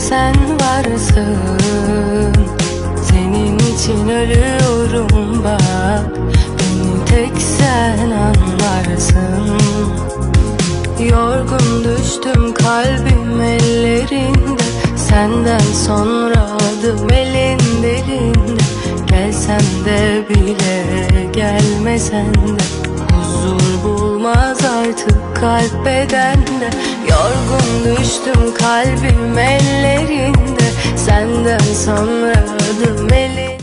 sen varsın. Senin için ölüyorum bak, beni tek sen anlarsın. Yorgun düştüm kalbim ellerinde, senden sonra adım elin derinde. Gelsen de bile gelmesen de huzur bulmaz artık kalp bedende. Yorgun düştüm kalbim ellerinde, senden sonra adım elin.